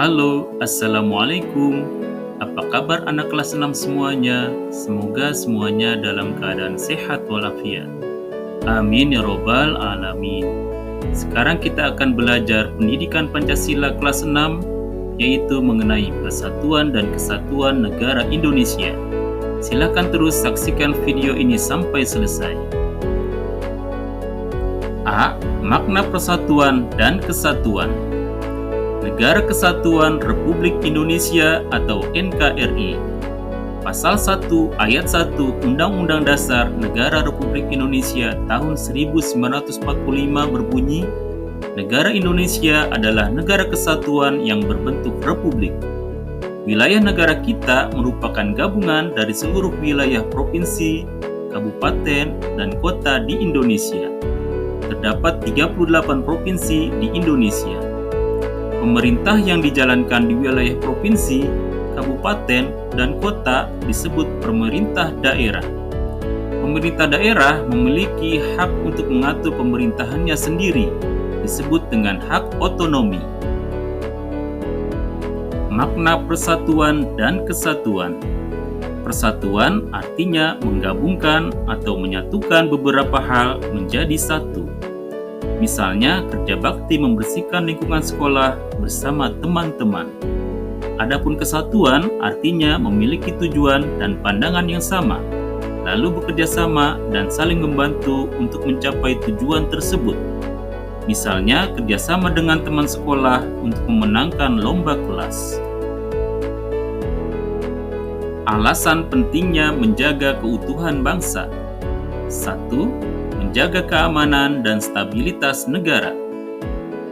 Halo, Assalamualaikum. Apa kabar anak kelas 6 semuanya? Semoga semuanya dalam keadaan sehat walafiat. Amin ya robbal alamin. Sekarang kita akan belajar pendidikan Pancasila kelas 6, yaitu mengenai persatuan dan kesatuan negara Indonesia. Silakan terus saksikan video ini sampai selesai. A. Makna persatuan dan kesatuan. Negara Kesatuan Republik Indonesia atau NKRI. Pasal 1 Ayat 1 Undang-Undang Dasar Negara Republik Indonesia tahun 1945 berbunyi, negara Indonesia adalah negara kesatuan yang berbentuk republik. Wilayah negara kita merupakan gabungan dari seluruh wilayah provinsi, kabupaten, dan kota di Indonesia. Terdapat 38 provinsi di Indonesia. Pemerintah yang dijalankan di wilayah provinsi, kabupaten, dan kota disebut pemerintah daerah. Pemerintah daerah memiliki hak untuk mengatur pemerintahannya sendiri, disebut dengan hak otonomi. Makna persatuan dan kesatuan. Persatuan artinya menggabungkan atau menyatukan beberapa hal menjadi satu. Misalnya, kerja bakti membersihkan lingkungan sekolah bersama teman-teman. Adapun kesatuan artinya memiliki tujuan dan pandangan yang sama, lalu bekerja sama dan saling membantu untuk mencapai tujuan tersebut. Misalnya, kerjasama dengan teman sekolah untuk memenangkan lomba kelas. Alasan pentingnya menjaga keutuhan bangsa. 1. Menjaga keamanan dan stabilitas negara.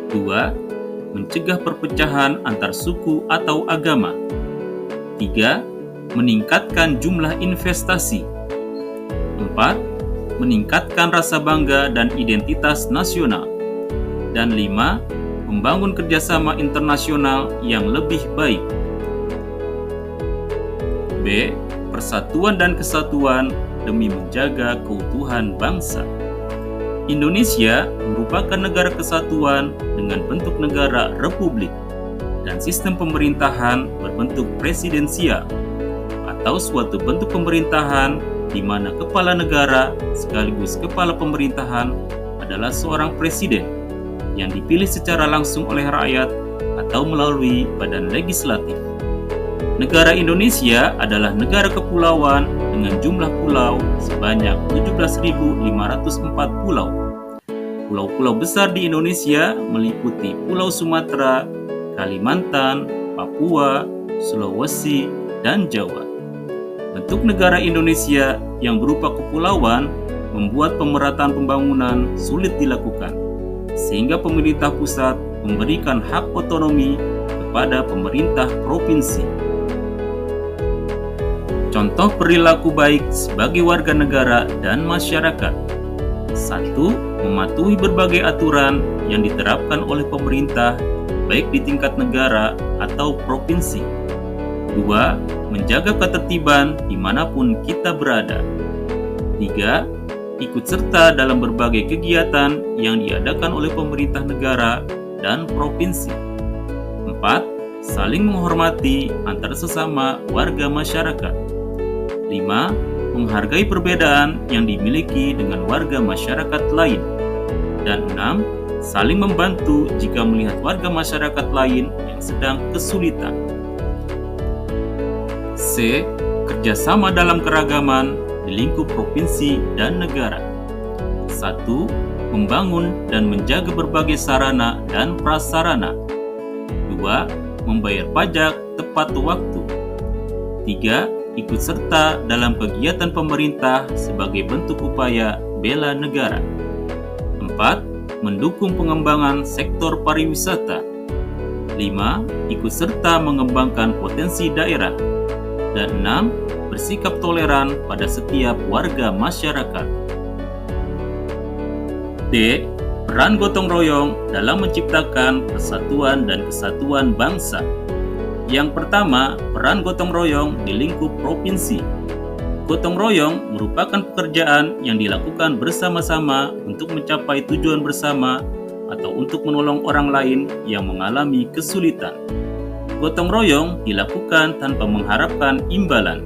2. Mencegah perpecahan antar suku atau agama. 3. Meningkatkan jumlah investasi. 4. Meningkatkan rasa bangga dan identitas nasional. Dan 5. Membangun kerjasama internasional yang lebih baik. B. Persatuan dan kesatuan demi menjaga keutuhan bangsa. Indonesia merupakan negara kesatuan dengan bentuk negara republik dan sistem pemerintahan berbentuk presidensial atau suatu bentuk pemerintahan di mana kepala negara sekaligus kepala pemerintahan adalah seorang presiden yang dipilih secara langsung oleh rakyat atau melalui badan legislatif. Negara Indonesia adalah negara kepulauan dengan jumlah pulau sebanyak 17.504 pulau. Pulau-pulau besar di Indonesia meliputi Pulau Sumatera, Kalimantan, Papua, Sulawesi, dan Jawa. Bentuk negara Indonesia yang berupa kepulauan membuat pemerataan pembangunan sulit dilakukan, sehingga pemerintah pusat memberikan hak otonomi kepada pemerintah provinsi. Contoh perilaku baik sebagai warga negara dan masyarakat. 1. Mematuhi berbagai aturan yang diterapkan oleh pemerintah, baik di tingkat negara atau provinsi. 2. Menjaga ketertiban dimanapun kita berada. 3. Ikut serta dalam berbagai kegiatan yang diadakan oleh pemerintah negara dan provinsi. 4. Saling menghormati antara sesama warga masyarakat. 5. Menghargai perbedaan yang dimiliki dengan warga masyarakat lain. Dan 6. Saling membantu jika melihat warga masyarakat lain yang sedang kesulitan. C. Kerjasama dalam keragaman di lingkup provinsi dan negara. 1. Membangun dan menjaga berbagai sarana dan prasarana. 2. Membayar pajak tepat waktu. 3. Ikut serta dalam kegiatan pemerintah sebagai bentuk upaya bela negara. 4. Mendukung pengembangan sektor pariwisata. 5. Ikut serta mengembangkan potensi daerah. Dan 6. Bersikap toleran pada setiap warga masyarakat. D. Peran gotong royong dalam menciptakan persatuan dan kesatuan bangsa. Yang pertama, peran gotong royong di lingkup provinsi. Gotong royong merupakan pekerjaan yang dilakukan bersama-sama untuk mencapai tujuan bersama atau untuk menolong orang lain yang mengalami kesulitan. Gotong royong dilakukan tanpa mengharapkan imbalan.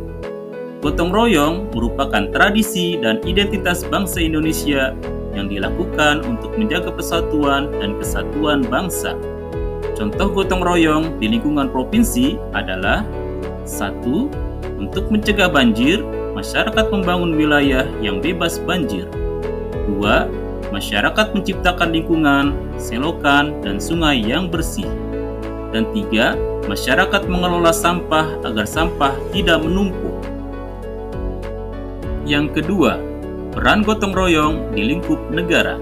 Gotong royong merupakan tradisi dan identitas bangsa Indonesia yang dilakukan untuk menjaga persatuan dan kesatuan bangsa. Contoh gotong royong di lingkungan provinsi adalah 1. Untuk mencegah banjir, masyarakat membangun wilayah yang bebas banjir. 2. Masyarakat menciptakan lingkungan, selokan, dan sungai yang bersih. Dan 3. Masyarakat mengelola sampah agar sampah tidak menumpuk. Yang kedua, peran gotong royong di lingkup negara.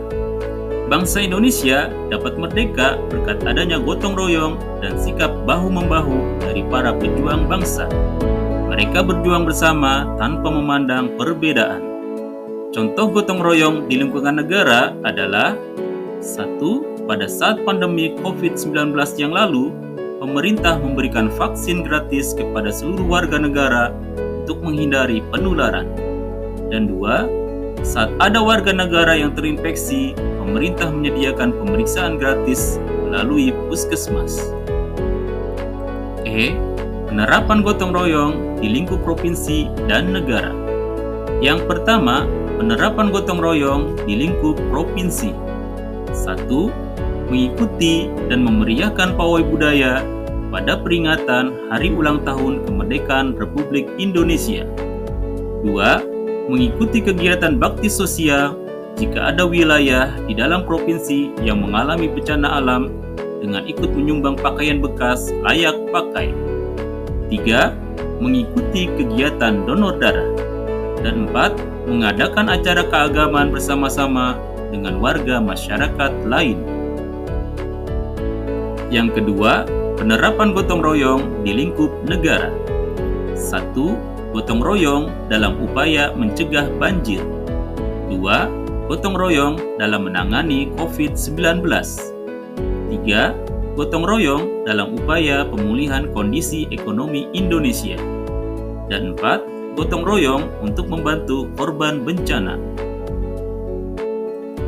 Bangsa Indonesia dapat merdeka berkat adanya gotong royong dan sikap bahu-membahu dari para pejuang bangsa. Mereka berjuang bersama tanpa memandang perbedaan. Contoh gotong royong di lingkungan negara adalah 1. Pada saat pandemi COVID-19 yang lalu, pemerintah memberikan vaksin gratis kepada seluruh warga negara untuk menghindari penularan. Dan 2. Saat ada warga negara yang terinfeksi, pemerintah menyediakan pemeriksaan gratis melalui puskesmas. Penerapan gotong royong di lingkup provinsi dan negara. Yang pertama, penerapan gotong royong di lingkup provinsi. 1. Mengikuti dan memeriahkan pawai budaya pada peringatan Hari Ulang Tahun Kemerdekaan Republik Indonesia. 2. Mengikuti kegiatan bakti sosial jika ada wilayah di dalam provinsi yang mengalami bencana alam dengan ikut menyumbang pakaian bekas layak pakai. 3. Mengikuti kegiatan donor darah. Dan 4. Mengadakan acara keagamaan bersama-sama dengan warga masyarakat lain. Yang kedua, penerapan gotong royong di lingkup negara. 1. Gotong royong dalam upaya mencegah banjir. 2. Gotong royong dalam menangani COVID-19. 3. Gotong royong dalam upaya pemulihan kondisi ekonomi Indonesia. Dan 4. Gotong royong untuk membantu korban bencana.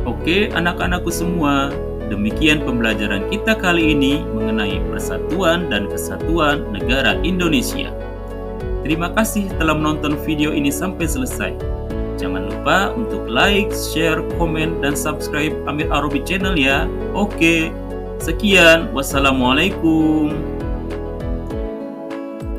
Oke, anak-anakku semua, demikian pembelajaran kita kali ini mengenai persatuan dan kesatuan negara Indonesia. Terima kasih telah menonton video ini sampai selesai. Jangan lupa untuk like, share, komen, dan subscribe Amir Arobi Channel ya. Oke, sekian. Wassalamualaikum.